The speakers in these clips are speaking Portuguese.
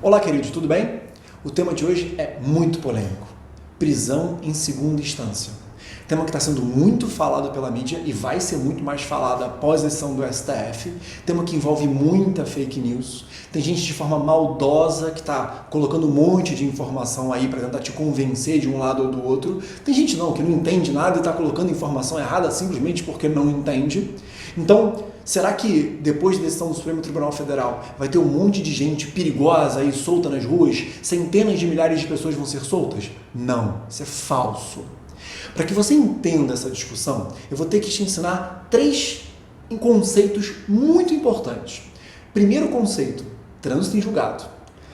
Olá, queridos, tudo bem? O tema de hoje é muito polêmico. Prisão em segunda instância. Tema que está sendo muito falado pela mídia e vai ser muito mais falado após a decisão do STF. Tema que envolve muita fake news. Tem gente de forma maldosa que está colocando um monte de informação aí para tentar te convencer de um lado ou do outro. Tem gente que não entende nada e está colocando informação errada simplesmente porque não entende. Então, será que depois da decisão do Supremo Tribunal Federal vai ter um monte de gente perigosa aí solta nas ruas? Centenas de milhares de pessoas vão ser soltas? Não, isso é falso. Para que você entenda essa discussão, eu vou ter que te ensinar três conceitos muito importantes. Primeiro conceito, trânsito em julgado.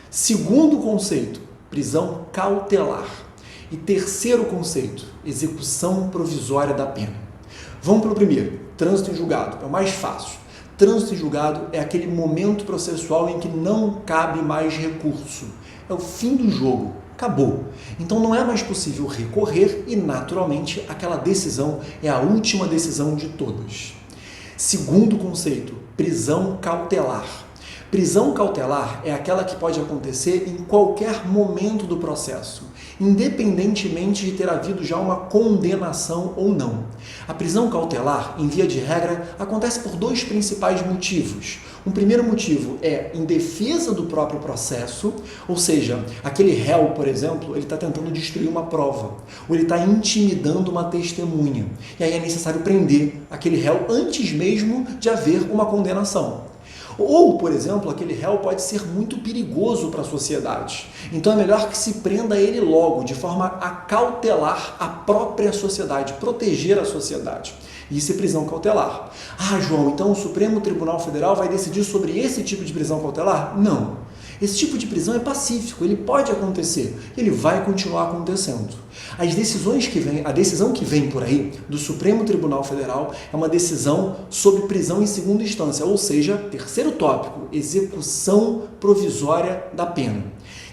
Segundo conceito, prisão cautelar. E terceiro conceito, execução provisória da pena. Vamos para o primeiro, trânsito em julgado, é o mais fácil. Trânsito em julgado é aquele momento processual em que não cabe mais recurso. É o fim do jogo, acabou. Então não é mais possível recorrer e, naturalmente, aquela decisão é a última decisão de todas. Segundo conceito, prisão cautelar. Prisão cautelar é aquela que pode acontecer em qualquer momento do processo, independentemente de ter havido já uma condenação ou não. A prisão cautelar, em via de regra, acontece por dois principais motivos. Um primeiro motivo é em defesa do próprio processo, ou seja, aquele réu, por exemplo, ele está tentando destruir uma prova, ou ele está intimidando uma testemunha, e aí é necessário prender aquele réu antes mesmo de haver uma condenação. Ou, por exemplo, aquele réu pode ser muito perigoso para a sociedade. Então é melhor que se prenda ele logo, de forma a cautelar a própria sociedade, proteger a sociedade. Isso é prisão cautelar. Ah, João, então o Supremo Tribunal Federal vai decidir sobre esse tipo de prisão cautelar? Não. Esse tipo de prisão é pacífico, ele pode acontecer, ele vai continuar acontecendo. A decisão que vem por aí do Supremo Tribunal Federal é uma decisão sobre prisão em segunda instância, ou seja, terceiro tópico, execução provisória da pena,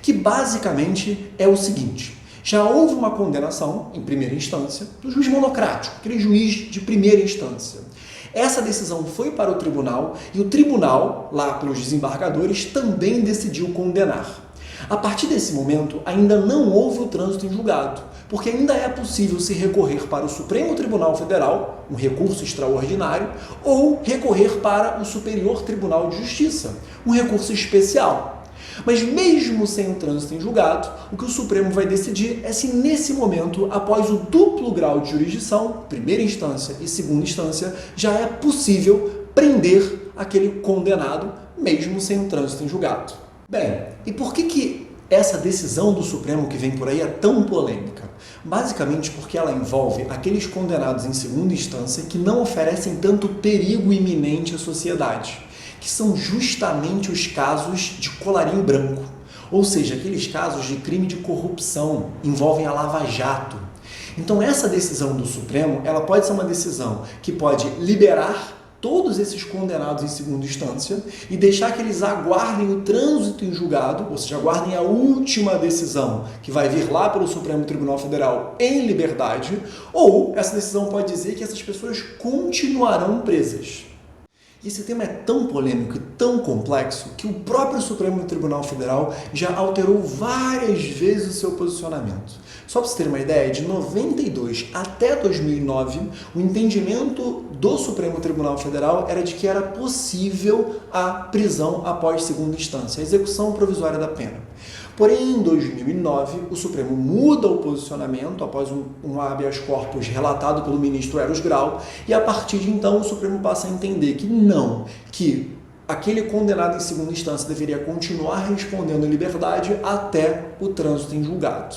que basicamente é o seguinte: já houve uma condenação em primeira instância do juiz monocrático, aquele juiz de primeira instância. Essa decisão foi para o tribunal e o tribunal, lá pelos desembargadores, também decidiu condenar. A partir desse momento, ainda não houve o trânsito em julgado, porque ainda é possível se recorrer para o Supremo Tribunal Federal, um recurso extraordinário, ou recorrer para o Superior Tribunal de Justiça, um recurso especial. Mas mesmo sem o trânsito em julgado, o que o Supremo vai decidir é se nesse momento, após o duplo grau de jurisdição, primeira instância e segunda instância, já é possível prender aquele condenado, mesmo sem o trânsito em julgado. Bem, e por que essa decisão do Supremo que vem por aí é tão polêmica? Basicamente porque ela envolve aqueles condenados em segunda instância que não oferecem tanto perigo iminente à sociedade, que são justamente os casos de colarinho branco, ou seja, aqueles casos de crime de corrupção, envolvem a Lava Jato. Então essa decisão do Supremo, ela pode ser uma decisão que pode liberar todos esses condenados em segunda instância e deixar que eles aguardem o trânsito em julgado, ou seja, aguardem a última decisão que vai vir lá pelo Supremo Tribunal Federal em liberdade, ou essa decisão pode dizer que essas pessoas continuarão presas. Esse tema é tão polêmico e tão complexo que o próprio Supremo Tribunal Federal já alterou várias vezes o seu posicionamento. Só para você ter uma ideia, de 92 até 2009, o entendimento do Supremo Tribunal Federal era de que era possível a prisão após segunda instância, a execução provisória da pena. Porém, em 2009, o Supremo muda o posicionamento após um habeas corpus relatado pelo ministro Eros Grau, e a partir de então o Supremo passa a entender que não, que aquele condenado em segunda instância deveria continuar respondendo em liberdade até o trânsito em julgado.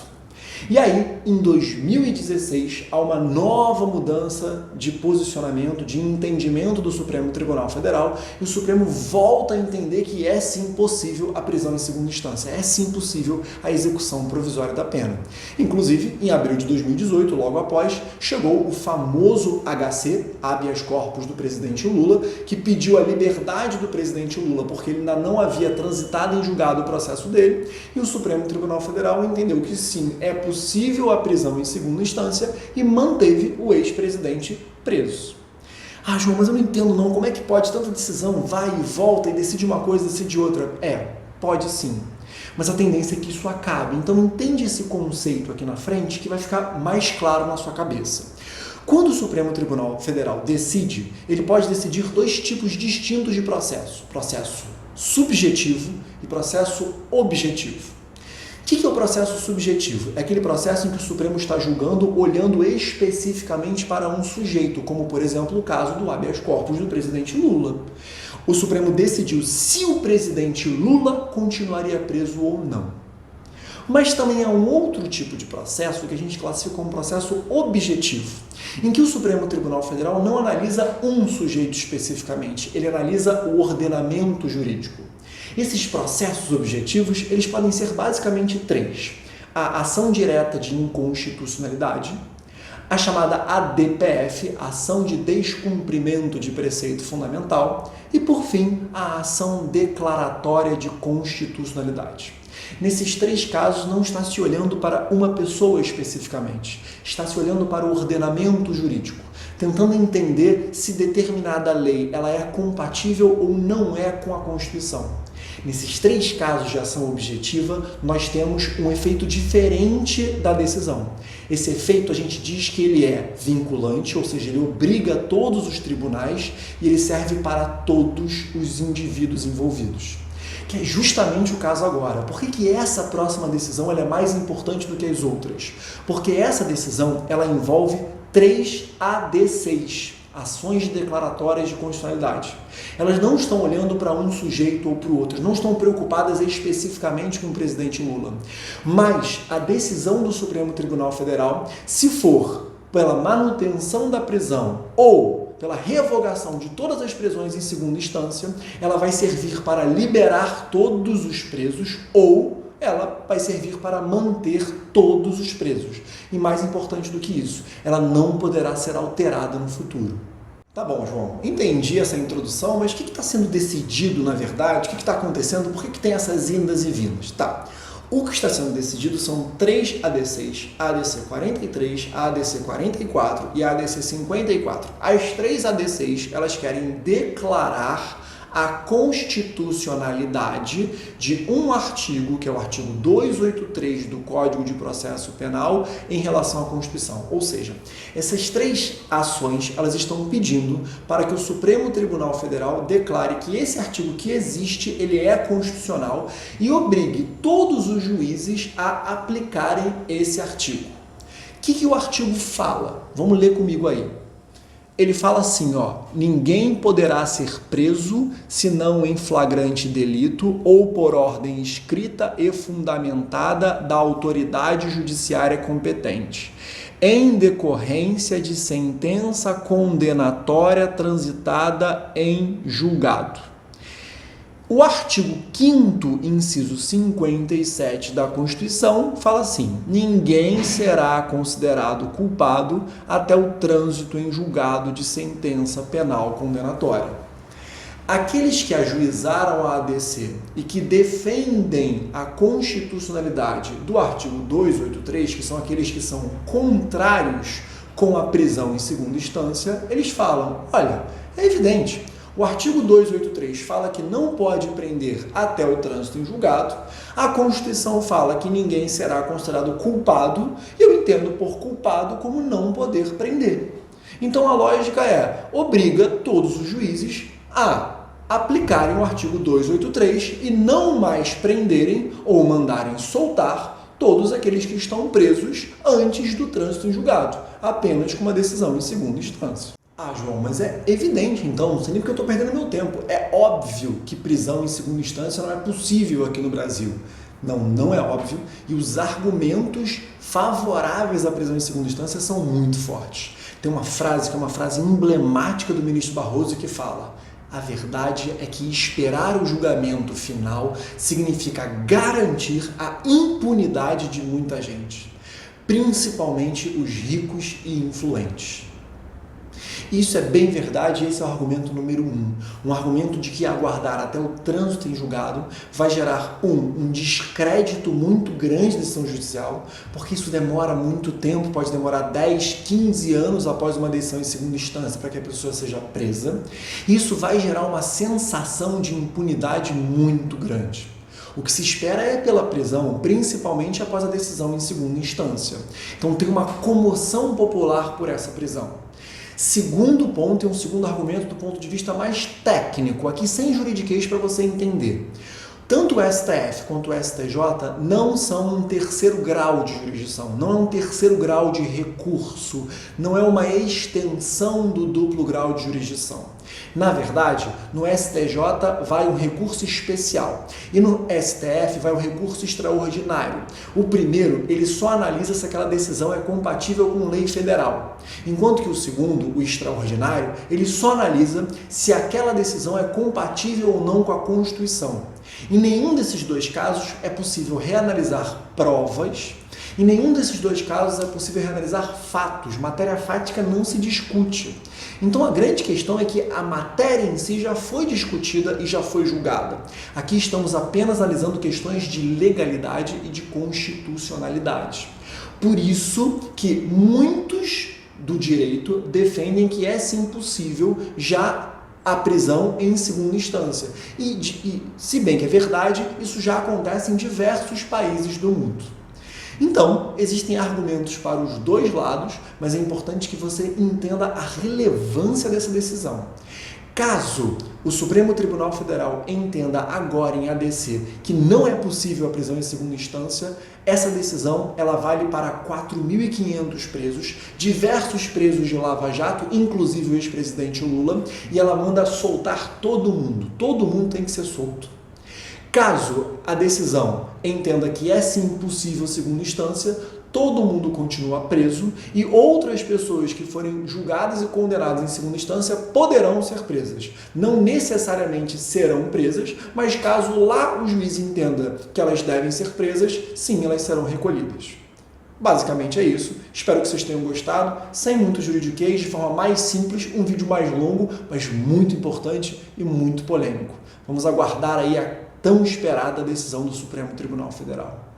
E aí, em 2016, há uma nova mudança de posicionamento, de entendimento do Supremo Tribunal Federal, e o Supremo volta a entender que é sim possível a prisão em segunda instância, é sim possível a execução provisória da pena. Inclusive, em abril de 2018, logo após, chegou o famoso HC, habeas corpus do presidente Lula, que pediu a liberdade do presidente Lula, porque ele ainda não havia transitado em julgado o processo dele, e o Supremo Tribunal Federal entendeu que sim, é possível a prisão em segunda instância e manteve o ex-presidente preso. Ah, João, mas eu não entendo não, como é que pode tanta decisão, vai e volta e decide uma coisa, decide outra? Pode sim. Mas a tendência é que isso acabe. Então entende esse conceito aqui na frente que vai ficar mais claro na sua cabeça. Quando o Supremo Tribunal Federal decide, ele pode decidir dois tipos distintos de processo. Processo subjetivo e processo objetivo. O que é o processo subjetivo? É aquele processo em que o Supremo está julgando olhando especificamente para um sujeito, como por exemplo o caso do habeas corpus do presidente Lula. O Supremo decidiu se o presidente Lula continuaria preso ou não. Mas também há um outro tipo de processo que a gente classifica como processo objetivo, em que o Supremo Tribunal Federal não analisa um sujeito especificamente, ele analisa o ordenamento jurídico. Esses processos objetivos, eles podem ser basicamente três: a ação direta de inconstitucionalidade, a chamada ADPF, ação de descumprimento de preceito fundamental, e por fim, a ação declaratória de constitucionalidade. Nesses três casos, não está se olhando para uma pessoa especificamente, está se olhando para o ordenamento jurídico, tentando entender se determinada lei ela é compatível ou não é com a Constituição. Nesses três casos de ação objetiva, nós temos um efeito diferente da decisão. Esse efeito a gente diz que ele é vinculante, ou seja, ele obriga todos os tribunais e ele serve para todos os indivíduos envolvidos. Que é justamente o caso agora. Por que essa próxima decisão ela é mais importante do que as outras? Porque essa decisão ela envolve 3 AD6, ações declaratórias de constitucionalidade. Elas não estão olhando para um sujeito ou para o outro, não estão preocupadas especificamente com o presidente Lula. Mas a decisão do Supremo Tribunal Federal, se for pela manutenção da prisão ou pela revogação de todas as prisões em segunda instância, ela vai servir para liberar todos os presos ou ela vai servir para manter todos os presos. E mais importante do que isso, ela não poderá ser alterada no futuro. Tá bom, João, entendi essa introdução, mas o que está sendo decidido na verdade? O que está acontecendo? Por que tem essas indas e vindas? Tá. O que está sendo decidido são 3 AD6, ADC 43, ADC 44 e ADC 54. As 3 AD6, elas querem declarar a constitucionalidade de um artigo, que é o artigo 283 do Código de Processo Penal, em relação à Constituição. Ou seja, essas 3 ações, elas estão pedindo para que o Supremo Tribunal Federal declare que esse artigo que existe, ele é constitucional e obrigue todos os juízes a aplicarem esse artigo. O que o artigo fala? Vamos ler comigo aí. Ele fala assim, ninguém poderá ser preso senão em flagrante delito ou por ordem escrita e fundamentada da autoridade judiciária competente, em decorrência de sentença condenatória transitada em julgado. O artigo 5º, inciso 57 da Constituição, fala assim: ninguém será considerado culpado até o trânsito em julgado de sentença penal condenatória. Aqueles que ajuizaram a ADC e que defendem a constitucionalidade do artigo 283, que são aqueles que são contrários com a prisão em segunda instância, eles falam, olha, é evidente, o artigo 283 fala que não pode prender até o trânsito em julgado, a Constituição fala que ninguém será considerado culpado, e eu entendo por culpado como não poder prender. Então a lógica é, obriga todos os juízes a aplicarem o artigo 283 e não mais prenderem ou mandarem soltar todos aqueles que estão presos antes do trânsito em julgado, apenas com uma decisão em segunda instância. Ah, João, mas é evidente então, não sei nem porque eu estou perdendo meu tempo. É óbvio que prisão em segunda instância não é possível aqui no Brasil. Não, não é óbvio. E os argumentos favoráveis à prisão em segunda instância são muito fortes. Tem uma frase que é uma frase emblemática do ministro Barroso que fala: a verdade é que esperar o julgamento final significa garantir a impunidade de muita gente, principalmente os ricos e influentes. Isso é bem verdade, esse é o argumento número 1. Um argumento de que aguardar até o trânsito em julgado vai gerar um descrédito muito grande da decisão judicial, porque isso demora muito tempo, pode demorar 10, 15 anos após uma decisão em segunda instância para que a pessoa seja presa. Isso vai gerar uma sensação de impunidade muito grande. O que se espera é pela prisão, principalmente após a decisão em segunda instância. Então tem uma comoção popular por essa prisão. Segundo ponto, e um segundo argumento do ponto de vista mais técnico, aqui sem juridiquês para você entender. Tanto o STF quanto o STJ não são um terceiro grau de jurisdição, não é um terceiro grau de recurso, não é uma extensão do duplo grau de jurisdição. Na verdade, no STJ vai um recurso especial e no STF vai um recurso extraordinário. O primeiro, ele só analisa se aquela decisão é compatível com lei federal, enquanto que o segundo, o extraordinário, ele só analisa se aquela decisão é compatível ou não com a Constituição. Em nenhum desses dois casos é possível reanalisar provas, em nenhum desses dois casos é possível reanalisar fatos, matéria fática não se discute. Então a grande questão é que a matéria em si já foi discutida e já foi julgada. Aqui estamos apenas analisando questões de legalidade e de constitucionalidade. Por isso que muitos do direito defendem que é sim possível já a prisão em segunda instância. E se bem que é verdade, isso já acontece em diversos países do mundo. Então, existem argumentos para os dois lados, mas é importante que você entenda a relevância dessa decisão. Caso o Supremo Tribunal Federal entenda agora em ADC que não é possível a prisão em segunda instância, essa decisão ela vale para 4.500 presos, diversos presos de Lava Jato, inclusive o ex-presidente Lula, e ela manda soltar todo mundo tem que ser solto. Caso a decisão entenda que é sim possível segunda instância, todo mundo continua preso e outras pessoas que forem julgadas e condenadas em segunda instância poderão ser presas. Não necessariamente serão presas, mas caso lá o juiz entenda que elas devem ser presas, sim, elas serão recolhidas. Basicamente é isso. Espero que vocês tenham gostado. Sem muito juridiquês, de forma mais simples, um vídeo mais longo, mas muito importante e muito polêmico. Vamos aguardar aí a tão esperada decisão do Supremo Tribunal Federal.